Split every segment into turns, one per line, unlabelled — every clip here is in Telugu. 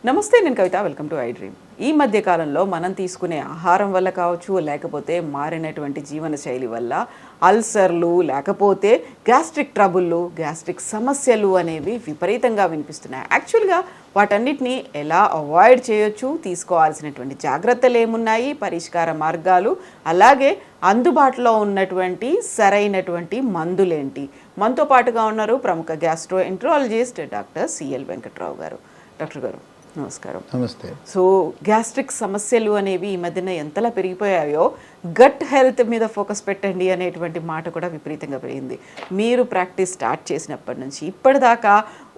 నమస్తే, నేను Kavita. Welcome to I dream. ఈ మధ్య కాలంలో మనం తీసుకునే ఆహారం వల్ల కావచ్చు, లేకపోతే మారినటువంటి జీవన శైలి వల్ల అల్సర్లు, లేకపోతే గ్యాస్ట్రిక్ ట్రబుళ్ళు, గ్యాస్ట్రిక్ సమస్యలు అనేవి విపరీతంగా వినిపిస్తున్నాయి. యాక్చువల్గా వాటన్నిటిని ఎలా అవాయిడ్ చేయొచ్చు, తీసుకోవాల్సినటువంటి జాగ్రత్తలు ఏమున్నాయి, పరిష్కార మార్గాలు, అలాగే అందుబాటులో ఉన్నటువంటి సరైనటువంటి మందులేంటి? మనతో పాటుగా ఉన్నారు ప్రముఖ gastro enterologist doctor CL Venkatrao గారు. డాక్టర్ గారు నమస్కారం.
నమస్తే.
సో గ్యాస్ట్రిక్ సమస్యలు అనేవి ఈ మధ్యన ఎంతలా పెరిగిపోయాయో, గట్ హెల్త్ మీద ఫోకస్ పెట్టండి అనేటువంటి మాట కూడా విపరీతంగా పెరిగింది. మీరు ప్రాక్టీస్ స్టార్ట్ చేసినప్పటి నుంచి ఇప్పటిదాకా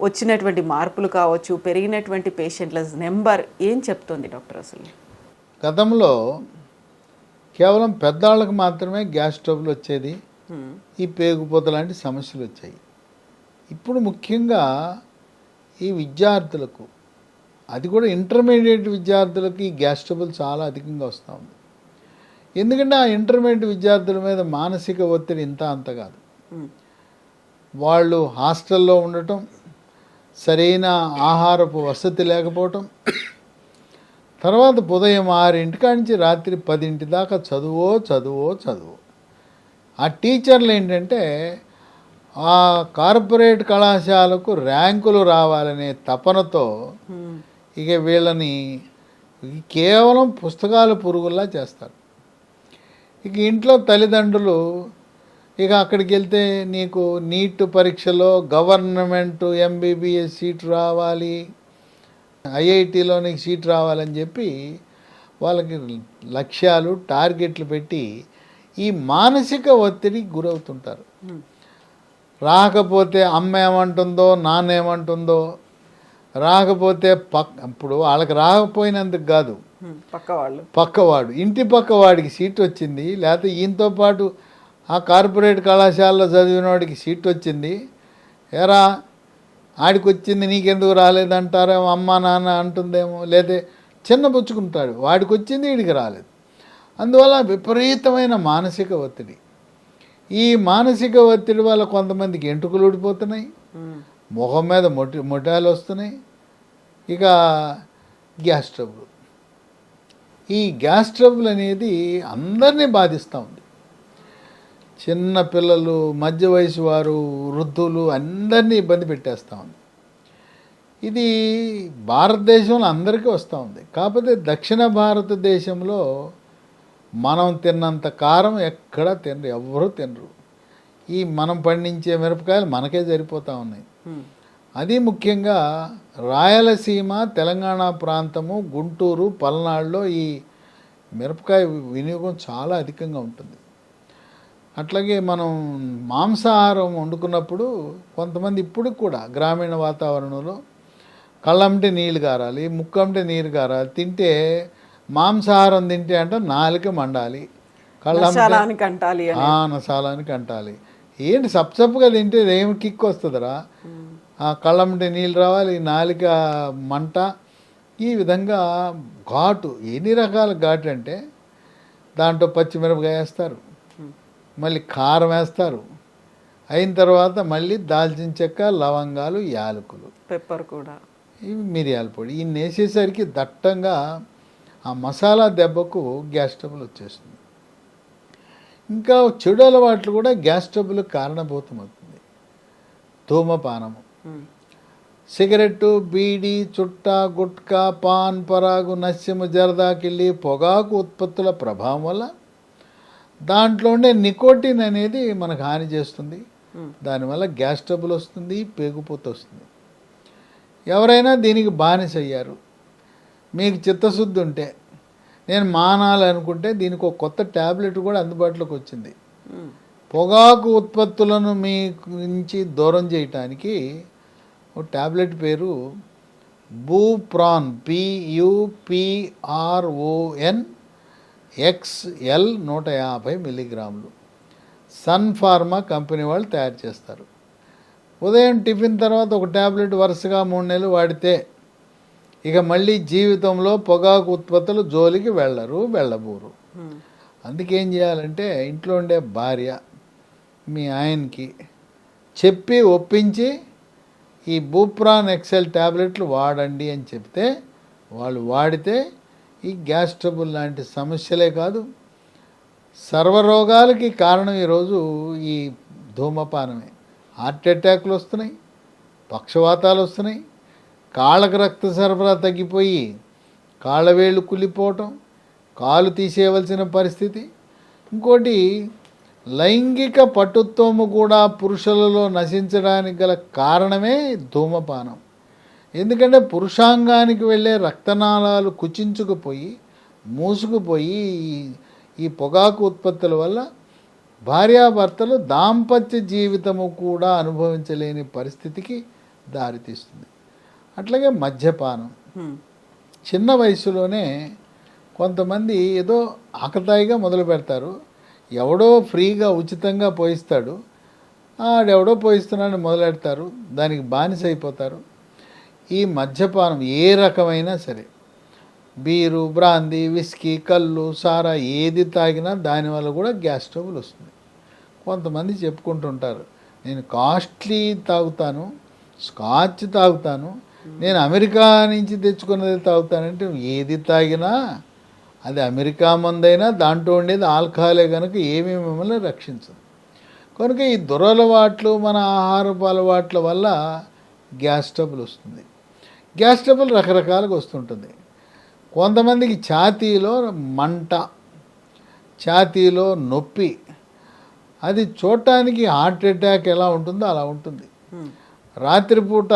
వచ్చినటువంటి మార్పులు కావచ్చు, పెరిగినటువంటి పేషెంట్ల నెంబర్ ఏం చెప్తోంది డాక్టర్? అసలు
గతంలో కేవలం పెద్దవాళ్ళకి మాత్రమే గ్యాస్ ట్రబుల్ వచ్చేది, ఈ పేగుపోత లాంటి సమస్యలు వచ్చాయి. ఇప్పుడు ముఖ్యంగా ఈ విద్యార్థులకు, అది కూడా ఇంటర్మీడియట్ విద్యార్థులకి ఈ గ్యాస్ ట్రబుల్ చాలా అధికంగా వస్తూ ఉంది. ఎందుకంటే ఆ ఇంటర్మీడియట్ విద్యార్థుల మీద మానసిక ఒత్తిడి ఇంత అంత కాదు. వాళ్ళు హాస్టల్లో ఉండటం, సరైన ఆహారపు వసతి లేకపోవటం, తర్వాత ఉదయం 6 నుంచి రాత్రి 10 దాకా చదువు. ఆ టీచర్లు ఏంటంటే ఆ కార్పొరేట్ కళాశాలకు ర్యాంకులు రావాలనే తపనతో ఇక వీళ్ళని కేవలం పుస్తకాల పురుగుల్లా చేస్తారు. ఇక ఇంట్లో తల్లిదండ్రులు ఇక అక్కడికి వెళ్తే నీకు నీట్ పరీక్షలో గవర్నమెంట్ ఎంబీబీఎస్ సీట్ రావాలి, ఐఐటీలో నీకు సీట్ రావాలని చెప్పి వాళ్ళకి లక్ష్యాలు, టార్గెట్లు పెట్టి ఈ మానసిక ఒత్తిడికి గురవుతుంటారు. రాకపోతే అమ్మ ఏమంటుందో, నాన్న ఏమంటుందో, రాకపోతే ఇప్పుడు వాళ్ళకి రాకపోయినందుకు కాదు, పక్కవాడు ఇంటి పక్కవాడికి సీట్ వచ్చింది, లేకపోతే ఈయనతో పాటు ఆ కార్పొరేట్ కళాశాలలో చదివిన వాడికి సీట్ వచ్చింది, ఎరా ఆడికి వచ్చింది నీకెందుకు రాలేదంటారేమో అమ్మ నాన్న అంటుందేమో, లేదా చిన్నపుచ్చుకుంటాడు, వాడికి వచ్చింది వీడికి రాలేదు. అందువల్ల విపరీతమైన మానసిక ఒత్తిడి. ఈ మానసిక ఒత్తిడి వల్ల కొంతమందికి ఎంటుకలు ఊడిపోతున్నాయి, ముఖం మీద మొటాలు వస్తున్నాయి. ఇక గ్యాస్ ట్రబుల్, ఈ గ్యాస్ ట్రబుల్ అనేది అందరినీ బాధిస్తూ ఉంది. చిన్న పిల్లలు, మధ్య వయసు వారు, వృద్ధులు అందరినీ ఇబ్బంది పెట్టేస్తూ ఉంది. ఇది భారతదేశంలో అందరికీ వస్తూ ఉంది. కాకపోతే దక్షిణ భారతదేశంలో మనం తిన్నంత కారం ఎక్కడా తినరు, ఎవ్వరూ తినరు. ఈ మనం పండించే మిరపకాయలు మనకే సరిపోతూ ఉన్నాయి. అది ముఖ్యంగా రాయలసీమ, తెలంగాణ ప్రాంతము, గుంటూరు, పల్నాడులో ఈ మిరపకాయ వినియోగం చాలా అధికంగా ఉంటుంది. అట్లాగే మనం మాంసాహారం వండుకున్నప్పుడు కొంతమంది ఇప్పుడు కూడా గ్రామీణ వాతావరణంలో కళ్ళంటే నీళ్ళు కారాలి, ముక్కంటే నీరు కారాలి, తింటే మాంసాహారం తింటే అంటే నాలుక మండాలి,
నశాలానికి
అంటాలి. ఏంటి సప్సప్గా తింటే ఏమి కిక్ వస్తుందిరా, ఆ కళ్ళంటే నీళ్ళు రావాలి, నాలుక మంట. ఈ విధంగా ఘాటు, ఎన్ని రకాల ఘాటు అంటే దాంట్లో పచ్చిమిరపకాయ వేస్తారు, మళ్ళీ కారం వేస్తారు, అయిన తర్వాత మళ్ళీ దాల్చిన చెక్క, లవంగాలు, యాలకులు,
పెప్పర్ కూడా,
ఇవి మిరియాల పొడి, ఇన్ని వేసేసరికి దట్టంగా ఆ మసాలా దెబ్బకు గ్యాస్ ట్రబుల్ వచ్చేస్తుంది. ఇంకా చెడు అలవాట్లు కూడా గ్యాస్ ట్రబుల్ కారణభూతమవుతుంది. ధూమపానము, సిగరెట్టు, బీడీ, చుట్టా, గుట్కా, పాన్ పరాగు, నస్యము, జరదాకిళ్ళి, పొగాకు ఉత్పత్తుల ప్రభావం వల్ల దాంట్లో ఉండే నికోటిన్ అనేది మనకు హాని చేస్తుంది. దానివల్ల గ్యాస్ ట్రబుల్ వస్తుంది, పేగుపోత వస్తుంది. ఎవరైనా దీనికి బానిస అయ్యారు, మీకు చిత్తశుద్ధి ఉంటే, నేను మానాలనుకుంటే దీనికి ఒక కొత్త ట్యాబ్లెట్ కూడా అందుబాటులోకి వచ్చింది. పొగాకు ఉత్పత్తులను మీ నుంచి దూరం చేయటానికి ఒక ట్యాబ్లెట్ పేరు బూప్రాన్, PUPRON XL 150 మిల్లీగ్రాములు. సన్ ఫార్మా కంపెనీ వాళ్ళు తయారు చేస్తారు. ఉదయం టిఫిన్ తర్వాత ఒక ట్యాబ్లెట్ వరుసగా 3 నెలలు వాడితే ఇక మళ్ళీ జీవితంలో పొగాకు ఉత్పత్తులు జోలికి వెళ్ళబోరు. అందుకేం చేయాలంటే ఇంట్లో ఉండే భార్య మీ ఆయనకి చెప్పి ఒప్పించి ఈ బూప్రాన్ ఎక్సెల్ ట్యాబ్లెట్లు వాడండి అని చెప్తే వాళ్ళు వాడితే ఈ గ్యాస్ ట్రబుల్ లాంటి సమస్యలే కాదు, సర్వరోగాలకి కారణం ఈరోజు ఈ ధూమపానమే. హార్ట్ అటాక్లు వస్తున్నాయి, పక్షవాతాలు వస్తున్నాయి, కాళ్ళకు రక్త సరఫరా తగ్గిపోయి కాళ్ళవేళ్ళు కుళ్ళిపోవటం, కాలు తీసేయవలసిన పరిస్థితి. ఇంకోటి, లైంగిక పటుత్వము కూడా పురుషులలో నశించడానికి గల కారణమే ధూమపానం. ఎందుకంటే పురుషాంగానికి వెళ్ళే రక్తనాళాలు కుచించుకుపోయి మూసుకుపోయి ఈ పొగాకు ఉత్పత్తుల వల్ల భార్యాభర్తలు దాంపత్య జీవితము కూడా అనుభవించలేని పరిస్థితికి దారితీస్తుంది. అట్లాగే మద్యపానం. చిన్న వయసులోనే కొంతమంది ఏదో ఆకతాయిగా మొదలు పెడతారు, ఎవడో ఫ్రీగా ఉచితంగా పోయిస్తాడు, ఆడెవడో పోయిస్తున్నాడని మొదలెడతారు, దానికి బానిస అయిపోతారు. ఈ మద్యపానం ఏ రకమైనా సరే, బీరు, బ్రాందీ, విస్కీ, కళ్ళు, సారా ఏది తాగినా దానివల్ల కూడా గ్యాస్ ట్రబుల్ వస్తుంది. కొంతమంది చెప్పుకుంటుంటారు, నేను కాస్ట్లీ తాగుతాను, స్కాచ్ తాగుతాను, నేను అమెరికా నుంచి తెచ్చుకున్నది తాగుతానంటే ఏది తాగినా అది అమెరికా మందైనా దాంట్లో ఉండేది ఆల్కహాలే కనుక ఏమీ మిమ్మల్ని రక్షించదు. కనుక ఈ దురలవాట్లు, మన ఆహారపు అలవాట్ల వల్ల గ్యాస్ ట్రబుల్ వస్తుంది. గ్యాస్ ట్రబుల్ రకరకాలుగా వస్తుంటుంది. కొంతమందికి ఛాతీలో మంట, ఛాతీలో నొప్పి, అది చూడటానికి హార్ట్ అటాక్ ఎలా ఉంటుందో అలా ఉంటుంది. రాత్రిపూట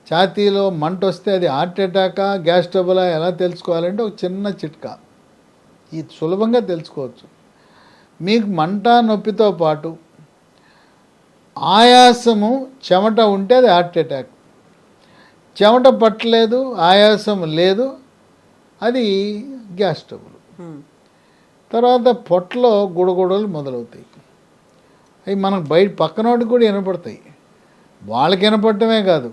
ఛాతీలో మంట వస్తే అది హార్ట్ అటాకా గ్యాస్ ట్రబులా ఎలా తెలుసుకోవాలంటే ఒక చిన్న చిట్కా, ఇది సులభంగా తెలుసుకోవచ్చు. మీకు మంట నొప్పితో పాటు ఆయాసము, చెమట ఉంటే అది హార్ట్ అటాక్. చెమట పట్టలేదు, ఆయాసం లేదు, అది గ్యాస్ ట్రబుల్. తర్వాత పొట్టలో గుడగొడలు మొదలవుతాయి. అవి మనకు బయట పక్కనోడికి కూడా వినపడతాయి. వాళ్ళకి వినపడటమే కాదు,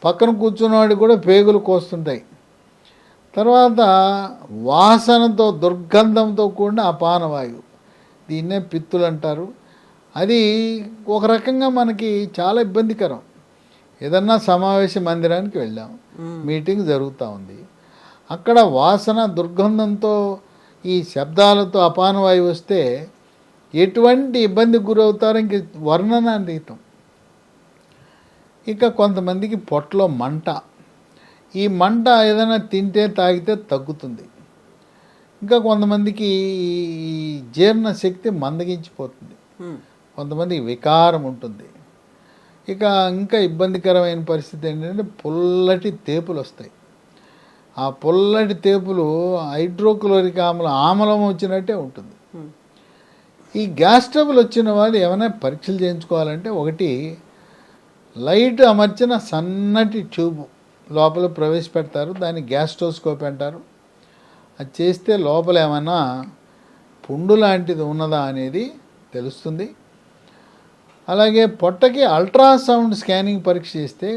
పక్కన కూర్చున్నవాడికి కూడా పేగులు కోస్తుంటాయి. తర్వాత వాసనతో, దుర్గంధంతో కూడిన అపానవాయువు, దీన్నే పిత్తులు అంటారు. అది ఒక రకంగా మనకి చాలా ఇబ్బందికరం. ఏదన్నా సమావేశ మందిరానికి వెళ్ళాం, మీటింగ్ జరుగుతూ ఉంది, అక్కడ వాసన దుర్గంధంతో ఈ శబ్దాలతో అపానవాయువు వస్తే ఎటువంటి ఇబ్బందికి గురవుతారో ఇంక వర్ణనాతీతం. ఇక కొంతమందికి పొట్టలో మంట, ఈ మంట ఏదైనా తింటే తాగితే తగ్గుతుంది. ఇంకా కొంతమందికి ఈ జీర్ణశక్తి మందగించిపోతుంది, కొంతమందికి వికారం ఉంటుంది. ఇక ఇంకా ఇబ్బందికరమైన పరిస్థితి ఏంటంటే పుల్లటి తేపులు వస్తాయి. ఆ పుల్లటి తేపులు హైడ్రోక్లోరిక్ ఆమ్లం వచ్చినట్టే ఉంటుంది. ఈ గ్యాస్ ట్రబుల్ వచ్చిన వాళ్ళు ఏమైనా పరీక్షలు చేయించుకోవాలంటే, ఒకటి, లైట్ అమర్చిన సన్నటి ట్యూబ్ లోపల ప్రవేశపెడతారు, దాన్ని గ్యాస్ట్రోస్కోపీ అంటారు. అది చేస్తే లోపల ఏమైనా పుండు లాంటిది ఉన్నదా అనేది తెలుస్తుంది. అలాగే పొట్టకి అల్ట్రాసౌండ్ స్కానింగ్ పరీక్ష చేస్తే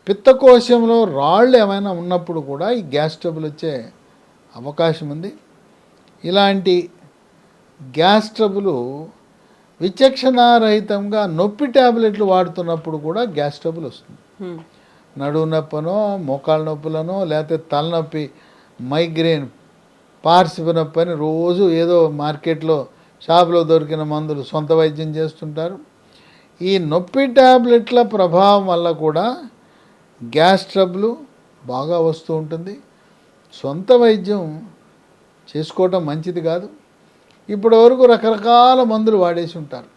పిత్తకోశంలో రాళ్ళు ఏమైనా ఉన్నప్పుడు కూడా ఈ గ్యాస్ ట్రబుల్ వచ్చే అవకాశం ఉంది. ఇలాంటి గ్యాస్ ట్రబుల్ విచక్షణారహితంగా నొప్పి ట్యాబ్లెట్లు వాడుతున్నప్పుడు కూడా గ్యాస్ ట్రబుల్ వస్తుంది. నడువు నొప్పనో, మోకాళ్ళ నొప్పులనో, లేకపోతే తలనొప్పి, మైగ్రేన్, పార్శ్వ నొప్పి అని రోజు ఏదో మార్కెట్లో షాపులో దొరికిన మందులు సొంత వైద్యం చేస్తుంటారు. ఈ నొప్పి ట్యాబ్లెట్ల ప్రభావం వల్ల కూడా గ్యాస్ ట్రబుల్ బాగా వస్తూ ఉంటుంది. సొంత వైద్యం చేసుకోవటం మంచిది కాదు. ఇప్పటి వరకు రకరకాల మందులు వాడేసి ఉంటారు.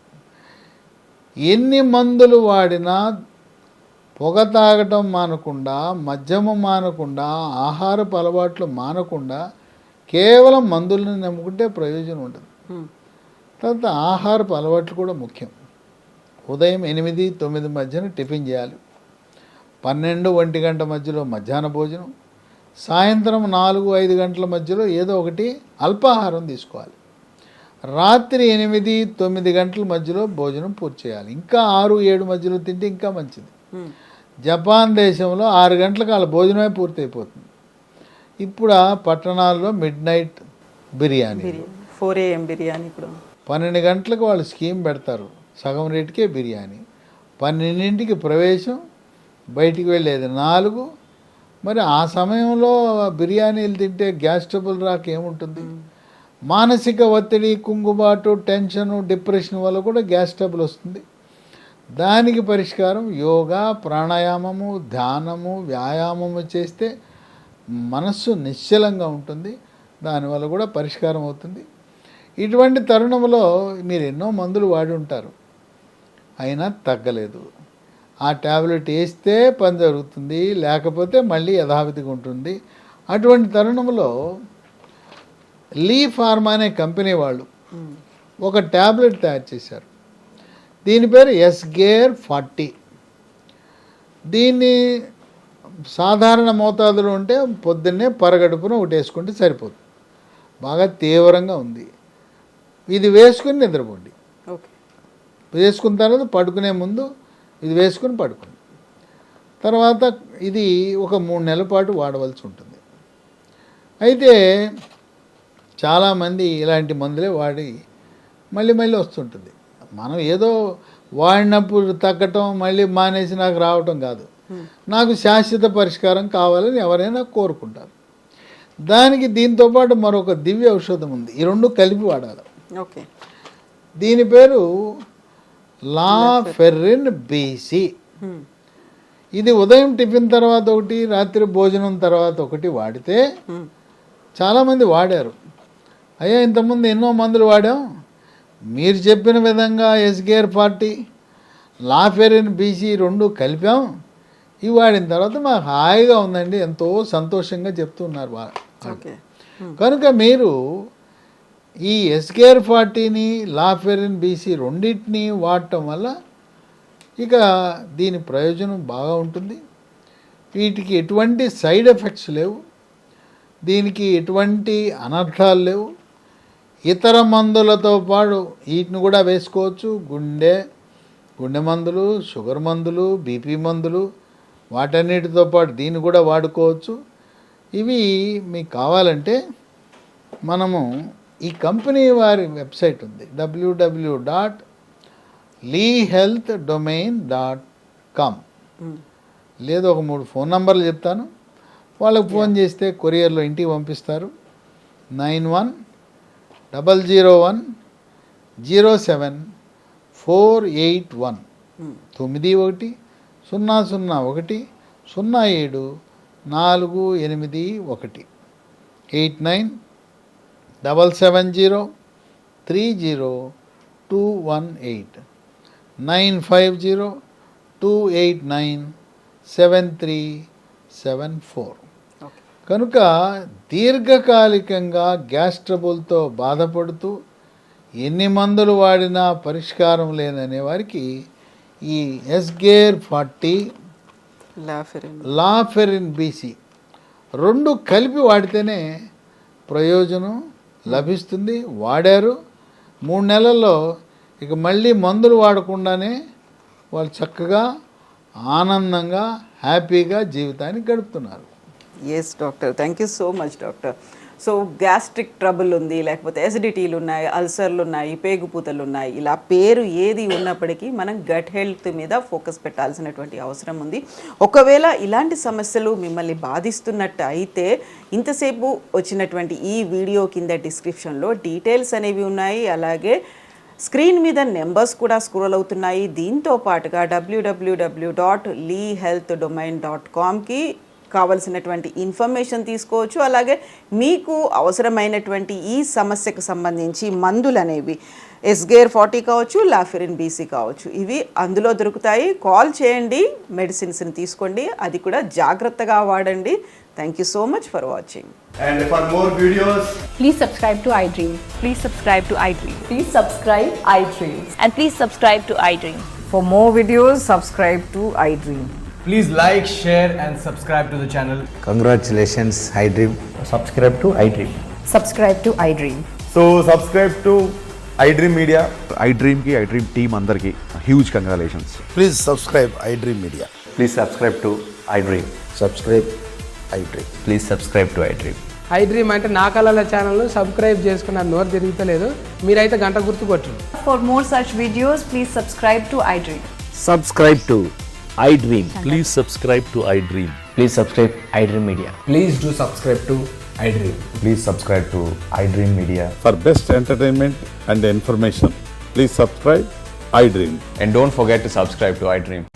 ఎన్ని మందులు వాడినా పొగ తాగటం మానకుండా, మద్యము మానకుండా, ఆహారపు అలవాట్లు మానకుండా కేవలం మందులను నమ్ముకుంటే ప్రయోజనం ఉండదు. తర్వాత ఆహారపు అలవాట్లు కూడా ముఖ్యం. ఉదయం 8-9 మధ్యన టిఫిన్ చేయాలి, 12-1 గంట మధ్యలో మధ్యాహ్న భోజనం, సాయంత్రం 4-5 గంటల మధ్యలో ఏదో ఒకటి అల్పాహారం తీసుకోవాలి, రాత్రి 8-9 గంటల మధ్యలో భోజనం పూర్తి చేయాలి. ఇంకా 6-7 మధ్యలో తింటే ఇంకా మంచిది. జపాన్ దేశంలో 6 గంటలకు వాళ్ళ భోజనమే పూర్తి అయిపోతుంది. ఇప్పుడు ఆ పట్టణాల్లో mid night biryani,
4 AM biryani, ఇప్పుడు
12 గంటలకు వాళ్ళు స్కీమ్ పెడతారు, సగం రేటుకే బిర్యానీ, 12ంటికి ప్రవేశం, బయటికి వెళ్ళేది 4. మరి ఆ సమయంలో బిర్యానీలు తింటే గ్యాస్ ట్రబుల్ రాక ఏముంటుంది? మానసిక ఒత్తిడి, కుంగుబాటు, టెన్షను, డిప్రెషన్ వల్ల కూడా గ్యాస్ ట్రబుల్ వస్తుంది. దానికి పరిష్కారం యోగా, ప్రాణాయామము, ధ్యానము, వ్యాయామము చేస్తే మనస్సు నిశ్చలంగా ఉంటుంది. దానివల్ల కూడా పరిష్కారం అవుతుంది. ఇటువంటి తరుణంలో మీరు ఎన్నో మందులు వాడి ఉంటారు, అయినా తగ్గలేదు. ఆ ట్యాబ్లెట్ వేస్తే పని జరుగుతుంది, లేకపోతే మళ్ళీ యథావిధిగా ఉంటుంది. అటువంటి తరుణంలో లీ ఫార్మా అనే కంపెనీ వాళ్ళు ఒక ట్యాబ్లెట్ తయారు చేశారు. దీని పేరు ఎస్గేర్ 40. దీన్ని సాధారణ మోతాదులో ఉంటే పొద్దున్నే పరగడుపున ఒకటి వేసుకుంటే సరిపోతుంది. బాగా తీవ్రంగా ఉంది, ఇది వేసుకుని నిద్రపోండి. వేసుకున్న తర్వాత పడుకునే ముందు ఇది వేసుకుని పడుకోండి. తర్వాత ఇది ఒక 3 నెలల పాటు వాడవలసి ఉంటుంది. అయితే చాలామంది ఇలాంటి మందులే వాడి మళ్ళీ వస్తుంటుంది. మనం ఏదో వాడినప్పుడు తగ్గటం, మళ్ళీ మానేసి నాకు రావటం కాదు. నాకు శాశ్వత పరిష్కారం కావాలని ఎవరైనా కోరుకుంటారు. దానికి దీంతోపాటు మరొక దివ్య ఔషధం ఉంది. ఈ 2 కలిపి వాడాలి.
ఓకే.
దీని పేరు లాఫెరిన్ బీసీ. ఇది ఉదయం టిఫిన్ తర్వాత ఒకటి, రాత్రి భోజనం తర్వాత ఒకటి వాడితే చాలామంది వాడారు. అయ్యా ఇంతకుముందు ఎన్నో మందులు వాడాం, మీరు చెప్పిన విధంగా ఎస్గేర్ 40, లాఫెరిన్ బీసీ 2 కలిపాం, ఇవి వాడిన తర్వాత మాకు హాయిగా ఉందండి, ఎంతో సంతోషంగా చెప్తున్నారు. కనుక మీరు ఈ ఎస్గేర్ 40ని, లాఫెరిన్ బీసీ రెండింటిని వాడటం వల్ల ఇక దీని ప్రయోజనం బాగా ఉంటుంది. వీటికి ఎటువంటి సైడ్ ఎఫెక్ట్స్ లేవు, దీనికి ఎటువంటి అనర్థాలు లేవు. ఇతర మందులతో పాటు వీటిని కూడా వేసుకోవచ్చు. గుండె మందులు, షుగర్ మందులు, బీపీ మందులు, వాటన్నిటితో పాటు దీన్ని కూడా వాడుకోవచ్చు. ఇవి మీకు కావాలంటే మనము ఈ కంపెనీ వారి వెబ్సైట్ ఉంది, www.leehealthdomain.com. లేదు ఒక 3 ఫోన్ నంబర్లు చెప్తాను, వాళ్ళకి ఫోన్ చేస్తే కొరియర్లో ఇంటికి పంపిస్తారు. 91000748191001 001074891 87703021 9502897374. కనుక దీర్ఘకాలికంగా గ్యాస్ ట్రబుల్తో బాధపడుతూ ఎన్ని మందులు వాడినా పరిష్కారం లేదనే వారికి ఈ ఎస్గేర్ 40, లాఫెరిన్ బీసీ 2 కలిపి వాడితేనే ప్రయోజనం లభిస్తుంది. వాడారు 3 నెలల్లో ఇక మళ్ళీ మందులు వాడకుండానే వాళ్ళు చక్కగా ఆనందంగా హ్యాపీగా జీవితాన్ని గడుపుతున్నారు.
Yes doctor, thank you so much doctor. So gastric trouble ఉంది, లేకపోతే ఎసిడిటీలు ఉన్నాయి, అల్సర్లు ఉన్నాయి, పేగుపూతలు ఉన్నాయి, ఇలా పేరు ఏది ఉన్నప్పటికీ మనం గట్ హెల్త్ మీద ఫోకస్ పెట్టాల్సినటువంటి అవసరం ఉంది. ఒకవేళ ఇలాంటి సమస్యలు మిమ్మల్ని బాధిస్తున్నట్టు అయితే ఇంతసేపు వచ్చినటువంటి ఈ వీడియో కింద డిస్క్రిప్షన్లో డీటెయిల్స్ అనేవి ఉన్నాయి. అలాగే స్క్రీన్ మీద నెంబర్స్ కూడా స్క్రోల్ అవుతున్నాయి. దీంతో పాటుగా www.leehealthdomain.comకి కావలసినటువంటి ఇన్ఫర్మేషన్ తీసుకోవచ్చు. అలాగే మీకు అవసరమైనటువంటి ఈ సమస్యకు సంబంధించి మందులు అనేవి ఎస్గేర్ 40 కావచ్చు, లాఫెరిన్ బీసీ కావచ్చు, ఇవి అందులో దొరుకుతాయి. కాల్ చేయండి, మెడిసిన్స్ని తీసుకోండి, అది కూడా జాగ్రత్తగా వాడండి. Thank you so much for watching.
And for more videos,
please subscribe to iDream.
Please subscribe to iDream.
Please subscribe iDream.
And please subscribe to iDream.
For more videos, subscribe to iDream.
please like, share and subscribe to the channel.
Congratulations, iDream.
Subscribe to iDream.
Subscribe to iDream.
So subscribe to iDream Media.
iDream team andarki huge congratulations.
Please subscribe iDream Media.
Please subscribe to iDream.
Subscribe iDream.
Please subscribe to iDream.
iDream అంటే నా కళల ఛానల్ను సబ్స్క్రైబ్ చేసుకున్న నోరు తిరుగుతలేదు, మీరైతే గంట గుర్తు కొట్టండి.
For more such videos, please subscribe to iDream.
Subscribe to iDream.
Please subscribe to iDream.
Please subscribe iDream Media.
Please do subscribe to iDream.
Please subscribe to iDream Media.
For best entertainment and information, please subscribe iDream.
And don't forget to subscribe to iDream.